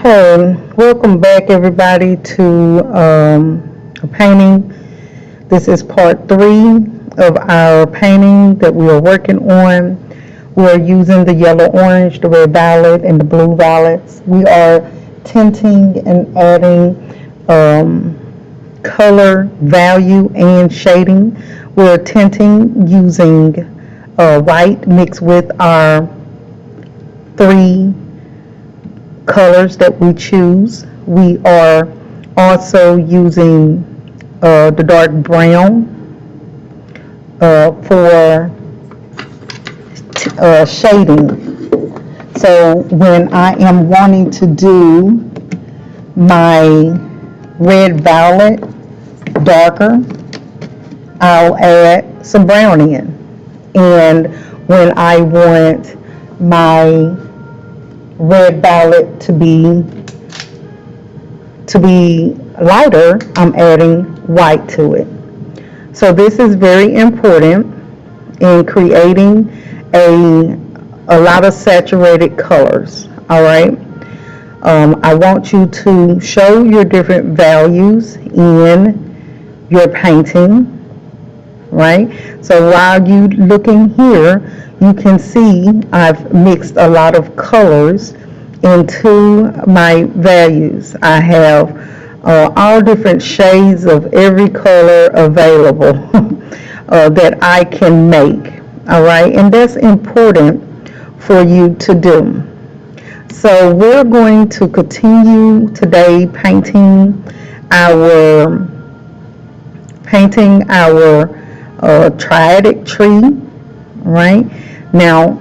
Okay, welcome back everybody to a painting. This is part 3 of our painting that we are working on. We are using the yellow orange, the red violet, and the blue violets. We are tinting and adding color, value, and shading. We're tinting using white mixed with our 3 colors that we choose. We are also using the dark brown for shading. So when I am wanting to do my red violet darker, I'll add some brown in. And when I want my red violet to be lighter, I'm adding white to it. So this is very important in creating a lot of saturated colors. All right. I want you to show your different values in your painting, right? So while you looking here, you can see I've mixed a lot of colors into my values. I have all different shades of every color available that I can make. All right, and that's important for you to do. So we're going to continue today painting our triadic tree. Right now,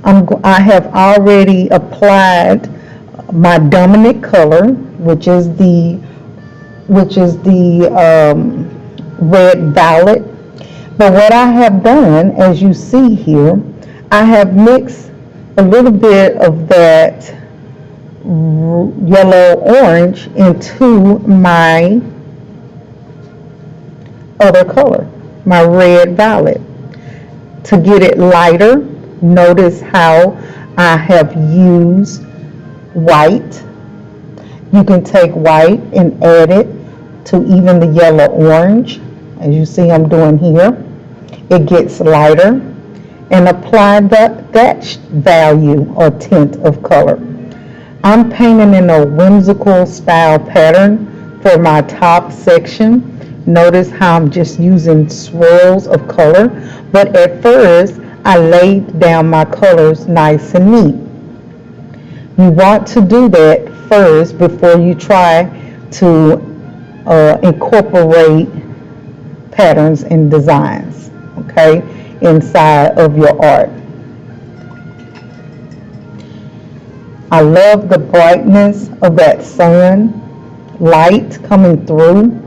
I have already applied my dominant color, which is the red violet. But what I have done, as you see here, I have mixed a little bit of that yellow orange into my other color, my red violet. To get it lighter, notice how I have used white. You can take white and add it to even the yellow orange, as you see I'm doing here. It gets lighter, and apply that value or tint of color. I'm painting in a whimsical style pattern for my top section. Notice how I'm just using swirls of color, but at first I laid down my colors nice and neat. You want to do that first before you try to incorporate patterns and designs, okay, inside of your art. I love the brightness of that sun light coming through.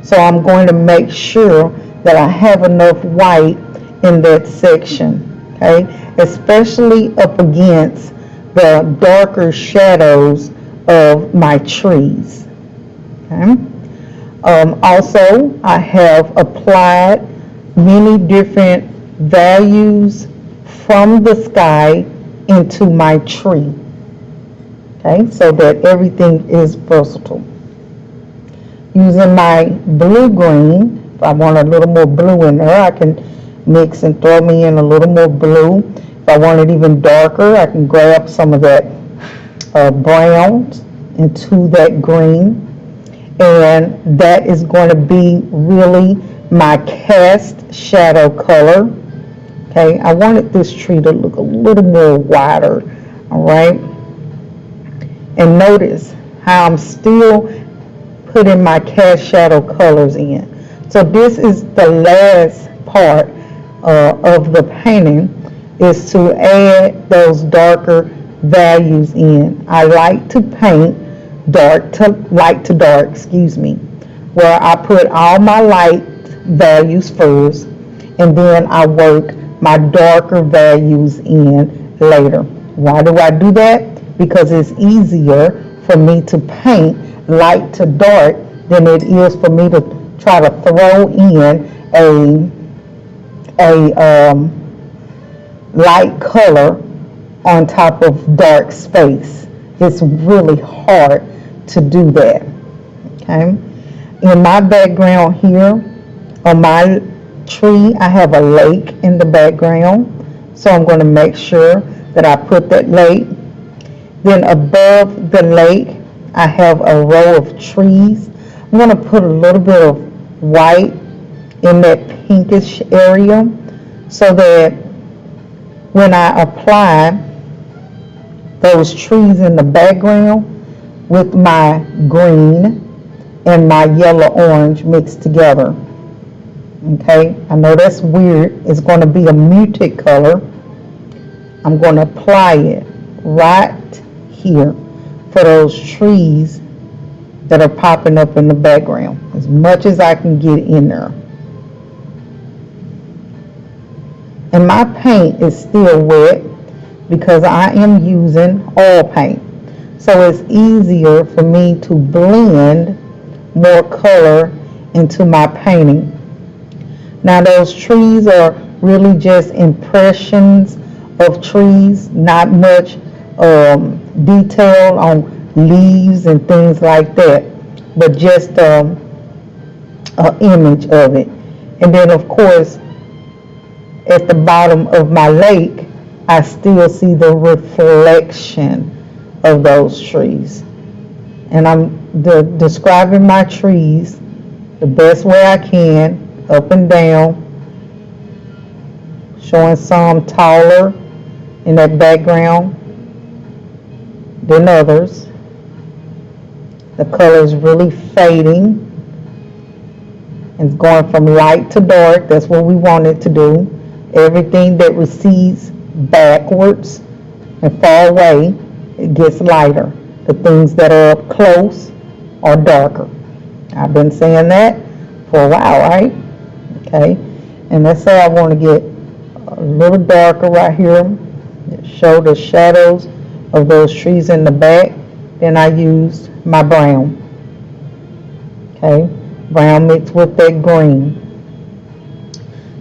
So I'm going to make sure that I have enough white in that section, okay? Especially up against the darker shadows of my trees, okay? Also, I have applied many different values from the sky into my tree, okay? So that everything is versatile. Using my blue-green, if I want a little more blue in there, I can mix and throw me in a little more blue. If I want it even darker, I can grab some of that brown into that green. And that is going to be really my cast shadow color. Okay, I wanted this tree to look a little more wider, all right? And notice how I'm still putting my cast shadow colors in. So this is the last part of the painting, is to add those darker values in. I like to paint light to dark, where I put all my light values first, and then I work my darker values in later. Why do I do that? Because it's easier for me to paint light to dark than it is for me to try to throw in a light color on top of dark space. it's really hard to do that. Okay. In my background here, on my tree, I have a lake in the background. So I'm going to make sure that I put that lake. Then above the lake, I have a row of trees. I'm going to put a little bit of white in that pinkish area so that when I apply those trees in the background with my green and my yellow orange mixed together. Okay, I know that's weird. It's going to be a muted color. I'm going to apply it right here for those trees that are popping up in the background, as much as I can get in there. And my paint is still wet because I am using oil paint. So it's easier for me to blend more color into my painting. Now those trees are really just impressions of trees, not much detail on leaves and things like that, but just an image of it. And then of course, at the bottom of my lake, I still see the reflection of those trees. And I'm describing my trees the best way I can, up and down, showing some taller in that background than others. The color is really fading and going from light to dark. That's what we want it to do. Everything that recedes backwards and far away, it gets lighter. The things that are up close are darker. I've been saying that for a while, right? Okay, and let's say I want to get a little darker right here, show the shadows of those trees in the back. Then I use my brown. Okay, brown mixed with that green.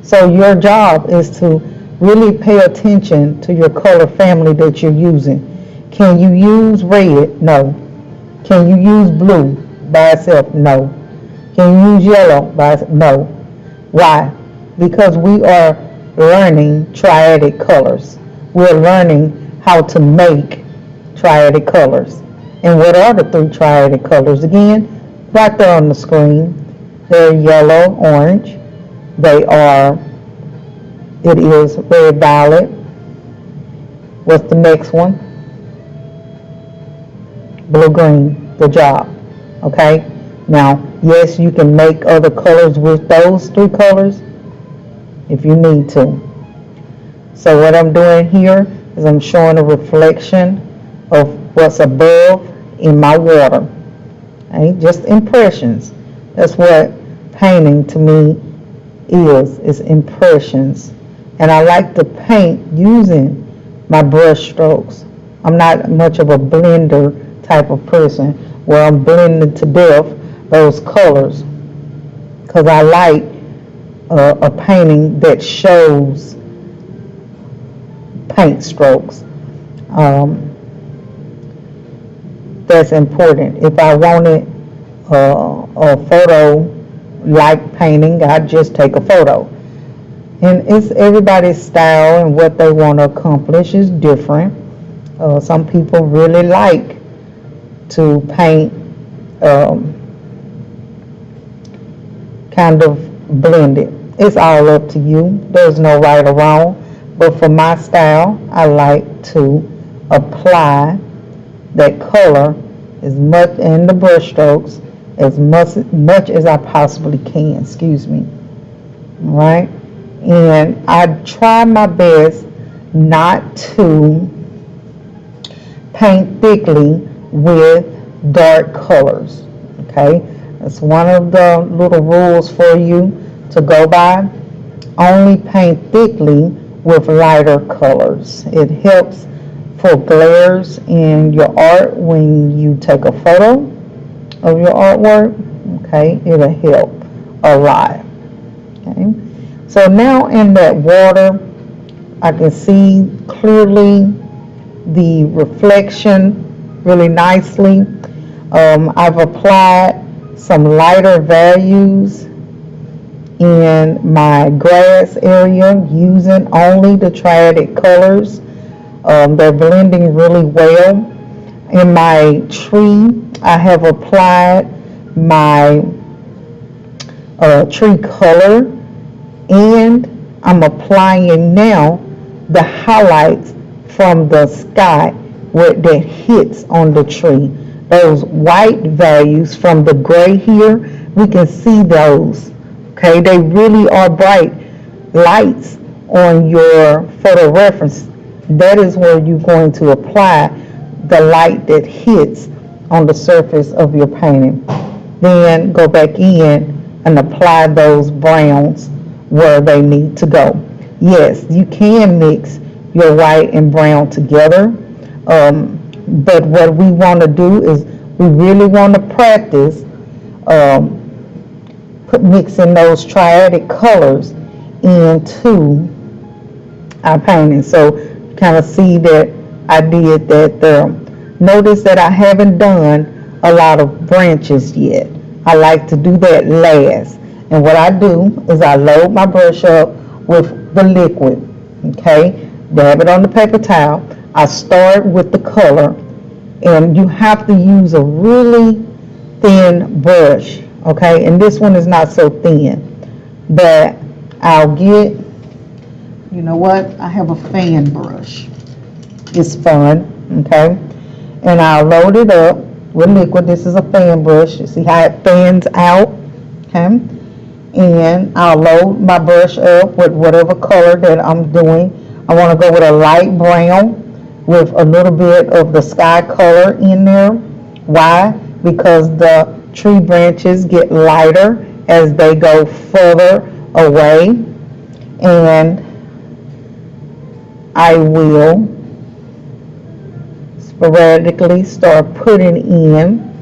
So your job is to really pay attention to your color family that you're using. Can you use red? No. Can you use blue by itself? No. Can you use yellow by itself? No. Why? Because we are learning triadic colors. We're learning how to make triadic colors. And what are the 3 triadic colors again? Right there on the screen. They're yellow, orange. It is red, violet. What's the next one? Blue, green. Good job. Okay? Now, yes, you can make other colors with those 3 colors if you need to. So what I'm doing here is I'm showing a reflection of what's above in my water. Okay? Just impressions. That's what painting to me is impressions. And I like to paint using my brush strokes. I'm not much of a blender type of person where I'm blending to death those colors, because I like a painting that shows paint strokes. That's important. If I wanted a photo like painting, I'd just take a photo. And it's everybody's style and what they want to accomplish is different. Some people really like to paint kind of blended. It's all up to you. There's no right or wrong. But for my style, I like to apply that color as much in the brush strokes as much as I possibly can. Excuse me. All right. And I try my best not to paint thickly with dark colors. Okay, that's one of the little rules for you to go by. Only paint thickly with lighter colors. It helps for glares in your art when you take a photo of your artwork. Okay, it'll help a lot. Okay, so now in that water, I can see clearly the reflection really nicely. I've applied some lighter values in my grass area using only the Triadic colors. They're blending really well. In my tree, I have applied my tree color, and I'm applying now the highlights from the sky that hits on the tree. Those white values from the gray here, we can see those. Okay, they really are bright lights on your photo reference. That is where you're going to apply the light that hits on the surface of your painting. Then go back in and apply those browns where they need to go. Yes, you can mix your white and brown together, but what we want to do is we really want to practice mixing those triadic colors into our painting. So you kind of see that I did that there. Notice that I haven't done a lot of branches yet. I like to do that last. And what I do is I load my brush up with the liquid. Okay, dab it on the paper towel. I start with the color, and you have to use a really thin brush. Okay, and this one is not so thin, but I'll get, you know what, I have a fan brush. It's fun. Okay, and I'll load it up with liquid. This is a fan brush. You see how it fans out. Okay, and I'll load my brush up with whatever color that I'm doing. I want to go with a light brown with a little bit of the sky color in there. Why? Because the tree branches get lighter as they go further away, and I will sporadically start putting in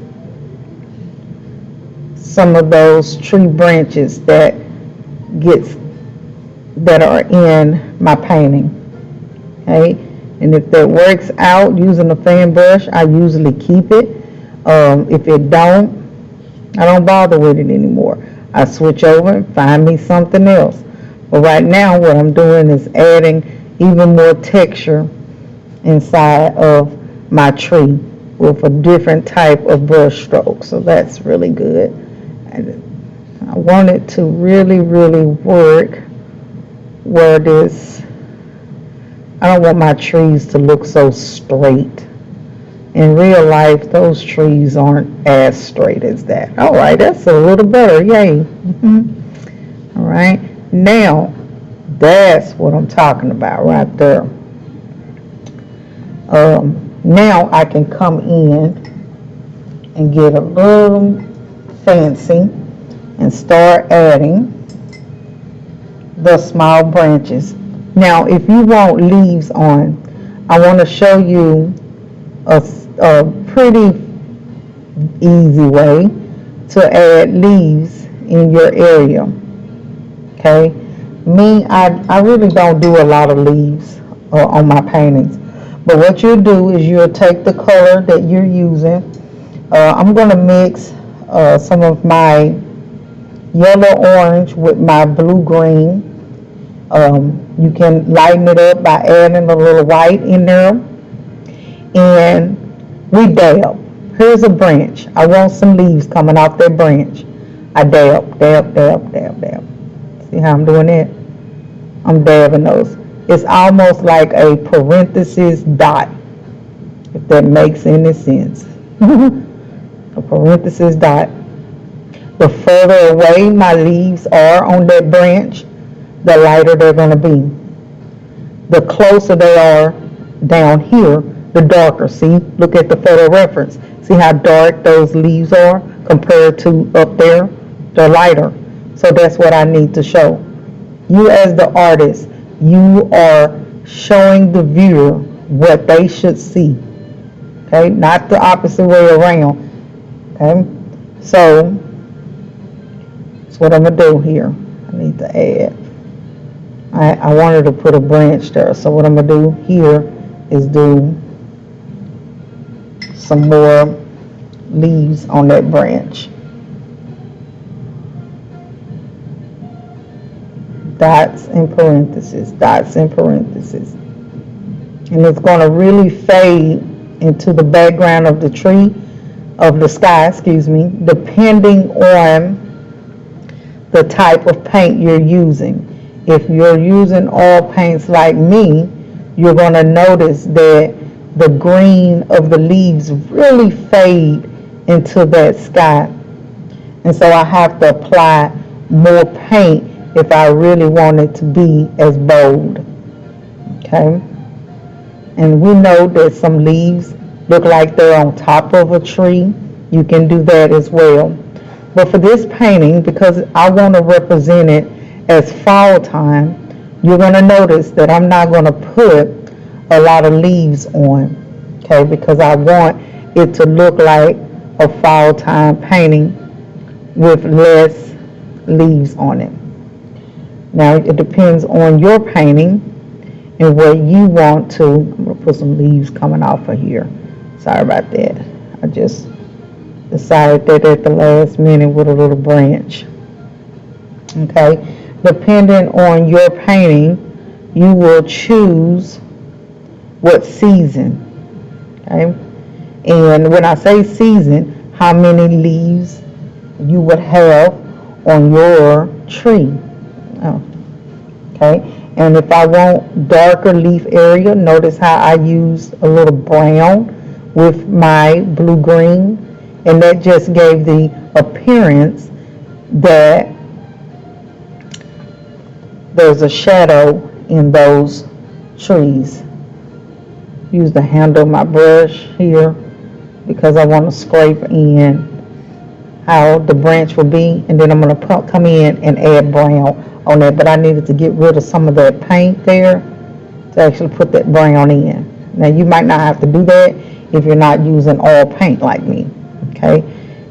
some of those tree branches that are in my painting. Okay, and if that works out using a fan brush, I usually keep it. If it don't, I don't bother with it anymore. I switch over and find me something else. But right now what I'm doing is adding even more texture inside of my tree with a different type of brush stroke. So that's really good. And I want it to really, really work where I don't want my trees to look so straight. In real life, those trees aren't as straight as that. All right, that's a little better. Yay. All right, now that's what I'm talking about right there. Now I can come in and get a little fancy and start adding the small branches. Now, if you want leaves on, I want to show you a pretty easy way to add leaves in your area. Okay, me, I really don't do a lot of leaves on my paintings, but what you'll do is you'll take the color that you're using. I'm going to mix some of my yellow orange with my blue green. You can lighten it up by adding a little white in there. And we dab. Here's a branch. I want some leaves coming off that branch. I dab, dab, dab, dab, dab. See how I'm doing it? I'm dabbing those. It's almost like a parenthesis dot, if that makes any sense. A parenthesis dot. The further away my leaves are on that branch, the lighter they're going to be. The closer they are down here, the darker. See, look at the photo reference. See how dark those leaves are compared to up there? They're lighter. So that's what I need to show. You as the artist, you are showing the viewer what they should see. Okay, not the opposite way around. Okay, so that's what I'm going to do here. I need to add. I wanted to put a branch there. So what I'm going to do here is do some more leaves on that branch. Dots in parentheses, dots in parentheses. And it's going to really fade into the background of the tree, of the sky, depending on the type of paint you're using. If you're using oil paints like me, you're going to notice that the green of the leaves really fade into that sky. And so I have to apply more paint if I really want it to be as bold. Okay? And we know that some leaves look like they're on top of a tree. You can do that as well. But for this painting, because I want to represent it as fall time, you're going to notice that I'm not going to put a lot of leaves on, okay, because I want it to look like a fall time painting with less leaves on it. Now, it depends on your painting and what you want to. I'm going to put some leaves coming off of here. Sorry about that. I just decided that at the last minute with a little branch. Okay, depending on your painting, you will choose what season. Okay, and when I say season, how many leaves you would have on your tree. Oh, okay, and if I want darker leaf area, notice how I use a little brown with my blue-green, and that just gave the appearance that there's a shadow in those trees. Use the handle of my brush here because I want to scrape in how the branch will be, and then I'm going to come in and add brown on that, but I needed to get rid of some of that paint there to actually put that brown in. Now you might not have to do that if you're not using oil paint like me, okay?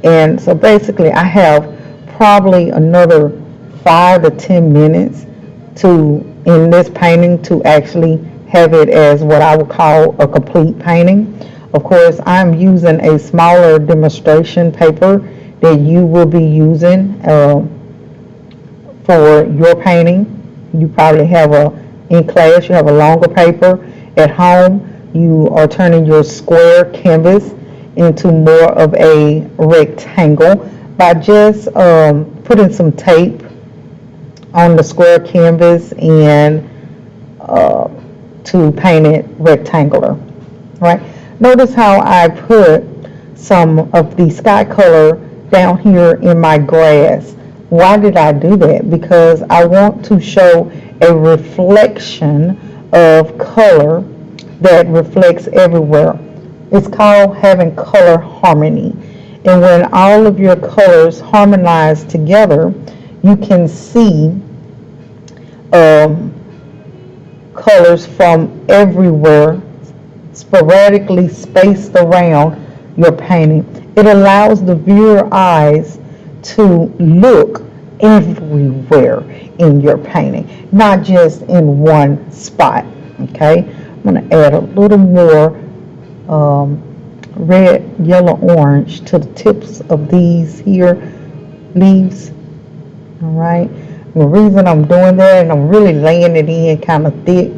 And so basically I have probably another 5 to 10 minutes in this painting to actually have it as what I would call a complete painting. Of course, I'm using a smaller demonstration paper that you will be using for your painting. You probably have in class, you have a longer paper. At home, you are turning your square canvas into more of a rectangle by just putting some tape on the square canvas and to paint it rectangular, right? Notice how I put some of the sky color down here in my grass. Why did I do that? Because I want to show a reflection of color that reflects everywhere. It's called having color harmony. And when all of your colors harmonize together, you can see colors from everywhere sporadically spaced around your painting. It allows the viewer eyes to look everywhere in your painting, not just in one spot. Okay, I'm going to add a little more red, yellow, orange to the tips of these here leaves. All right, the reason I'm doing that and I'm really laying it in kind of thick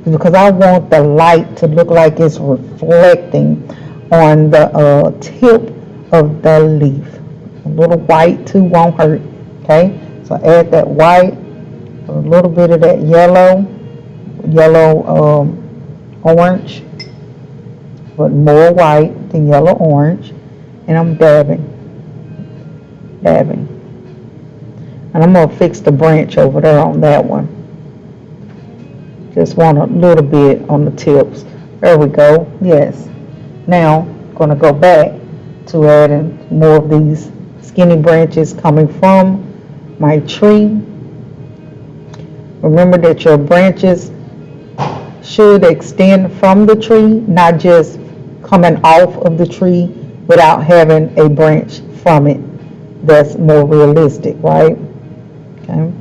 is because I want the light to look like it's reflecting on the tip of the leaf. A little white too won't hurt. Okay, so add that white, a little bit of that yellow, orange, but more white than yellow orange, and I'm dabbing, and I'm going to fix the branch over there on that one. Just want a little bit on the tips. There we go. Yes. Now I'm going to go back to adding more of these skinny branches coming from my tree. Remember that your branches should extend from the tree, not just coming off of the tree without having a branch from it. That's more realistic, right? Okay.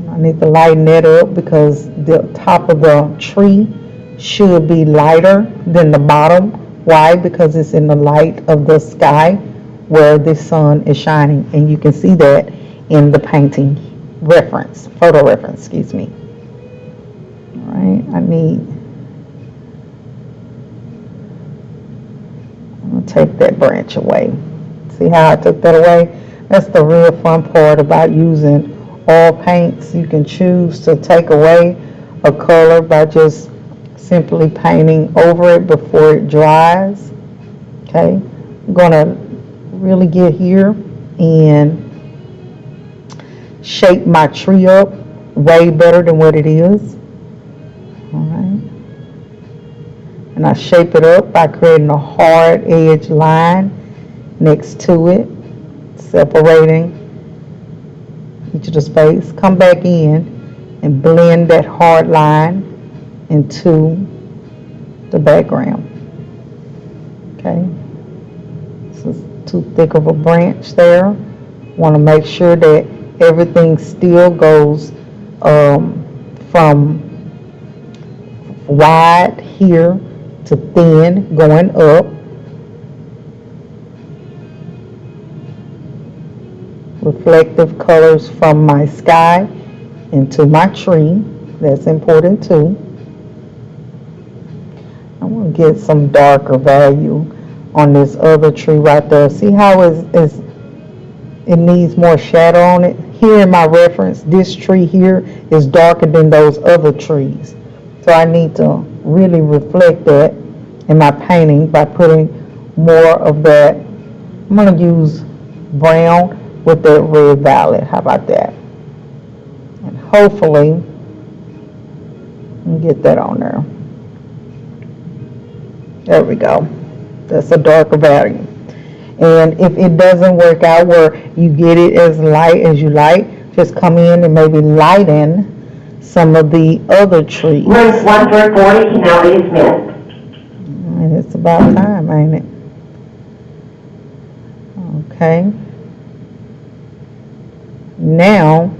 I need to lighten that up because the top of the tree should be lighter than the bottom Why? Because it's in the light of the sky where the sun is shining, and you can see that in the painting reference, photo reference, excuse me. All right, I'm gonna take that branch away. See how I took that away? That's the real fun part about using oil paints. You can choose to take away a color by just simply painting over it before it dries. Okay, I'm gonna really get here and shape my tree up way better than what it is. All right, and I shape it up by creating a hard edge line next to it, separating each of the space. Come back in and blend that hard line into the background. Okay, this is too thick of a branch there. Want to make sure that everything still goes from wide here to thin going up. Reflective colors from my sky into my tree. That's important too. I want to get some darker value on this other tree right there. See how it needs more shadow on it? Here in my reference, this tree here is darker than those other trees. So I need to really reflect that in my painting by putting more of that. I'm going to use brown with that red violet. How about that? And hopefully get that on there. There we go. That's a darker value. And if it doesn't work out where you get it as light as you like, just come in and maybe lighten some of the other trees. Room 140 can now be dismissed. And it's about time, ain't it? Okay. Now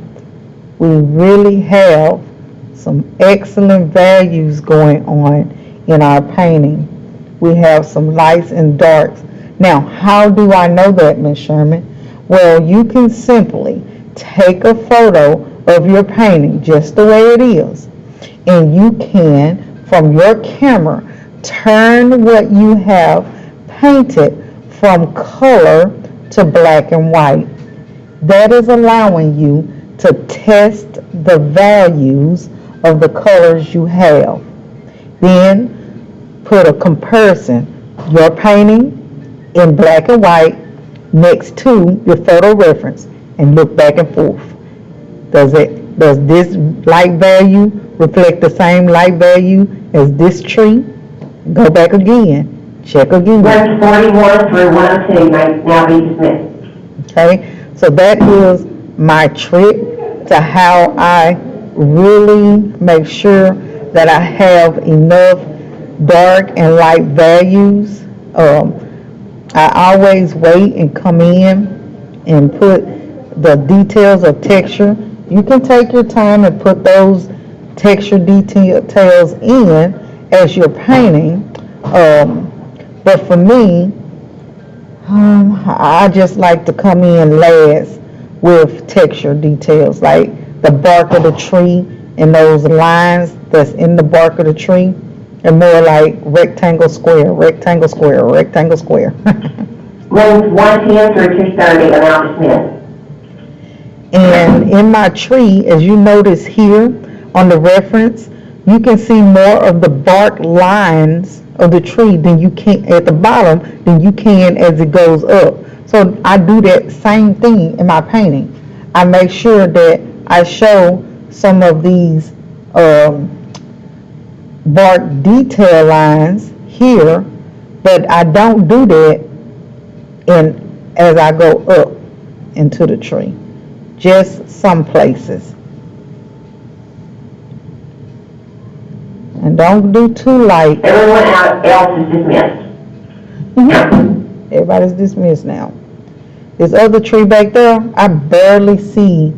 we really have some excellent values going on in our painting. We have some lights and darks. Now, how do I know that, Ms. Sherman? Well, you can simply take a photo of your painting just the way it is, and you can, from your camera, turn what you have painted from color to black and white. That is allowing you to test the values of the colors you have. Then put a comparison, your painting in black and white next to your photo reference, and look back and forth. Does this light value reflect the same light value as this tree? Go back again, check again. Rooms 41 through 102 may now be dismissed. Okay, so that is my trick to how I really make sure that I have enough dark and light values. I always wait and come in and put the details of texture. You can take your time and put those texture details in as you're painting. But for me, I just like to come in last with texture details, like the bark of the tree and those lines that's in the bark of the tree, and more like rectangle, square, rectangle, square, rectangle, square. Rooms 110 through 230 are now dismissed. And in my tree, as you notice here on the reference, you can see more of the bark lines of the tree than you can at the bottom than you can as it goes up. So I do that same thing in my painting. I make sure that I show some of these bark detail lines here, but I don't do that as I go up into the tree. Just some places. And don't do too light. Everyone else is dismissed. Everybody's dismissed now. This other tree back there, I barely see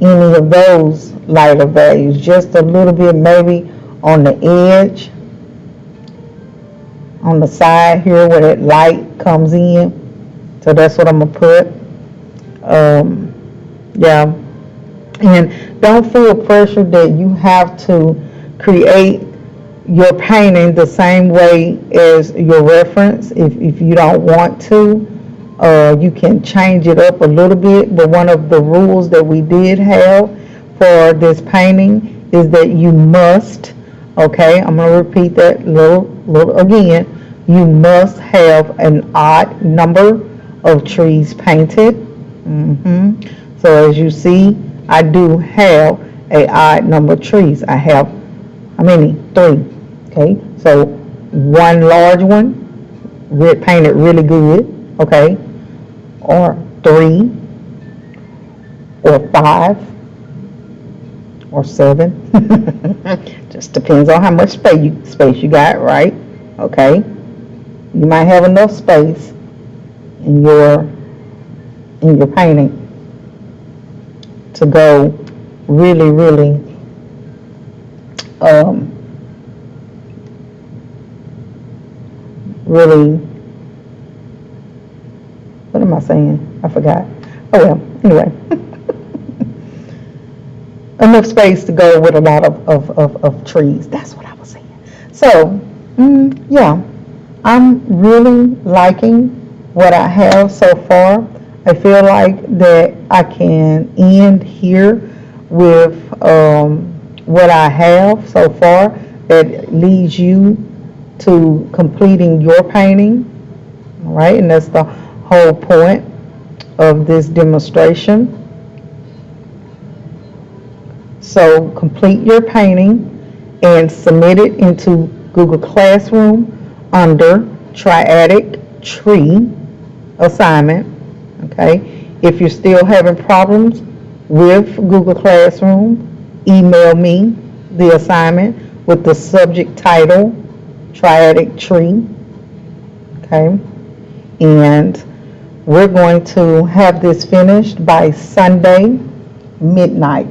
any of those lighter values. Just a little bit maybe on the edge. on the side here where that light comes in. So that's what I'm going to put. Yeah. And don't feel pressure that you have to create your painting the same way as your reference. If you don't want to, you can change it up a little bit. But one of the rules that we did have for this painting is that you must, okay, I'm going to repeat that little again, you must have an odd number of trees painted. So as you see, I do have a odd number of trees. I have, how many? 3. Okay, so one large one, painted really good, okay, or 3, or 5, or 7. Just depends on how much space you got, right? Okay, you might have enough space in your painting to go really, really really, what am I saying? I forgot. Oh well, anyway. Enough space to go with a lot of trees. That's what I was saying. So, yeah, I'm really liking what I have so far. I feel like that I can end here with what I have so far that leads you to completing your painting, all right? And that's the whole point of this demonstration. So complete your painting and submit it into Google Classroom under Triadic Tree assignment, okay? If you're still having problems with Google Classroom, email me the assignment with the subject title Triadic Tree, okay? And we're going to have this finished by Sunday midnight,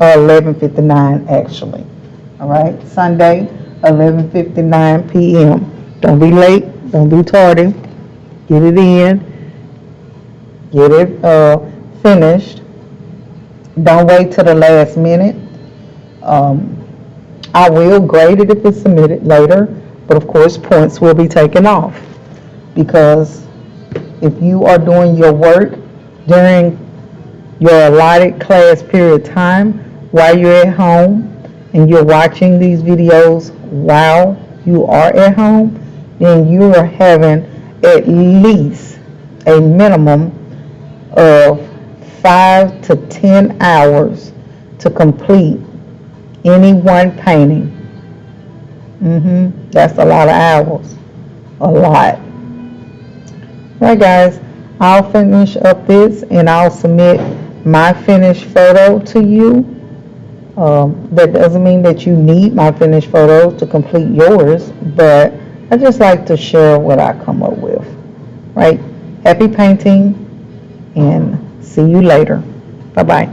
or 11:59 actually. All right, Sunday 11:59 p.m. Don't be late, don't be tardy. Get it in, get it finished. Don't wait till the last minute. I will grade it if it's submitted later, but of course points will be taken off, because if you are doing your work during your allotted class period time while you're at home and you're watching these videos while you are at home, then you are having at least a minimum of 5 to 10 hours to complete any one painting. That's a lot of hours. A lot. Alright guys, I'll finish up this and I'll submit my finished photo to you. That doesn't mean that you need my finished photo to complete yours, but I just like to share what I come up with. Right? Happy painting and see you later. Bye-bye.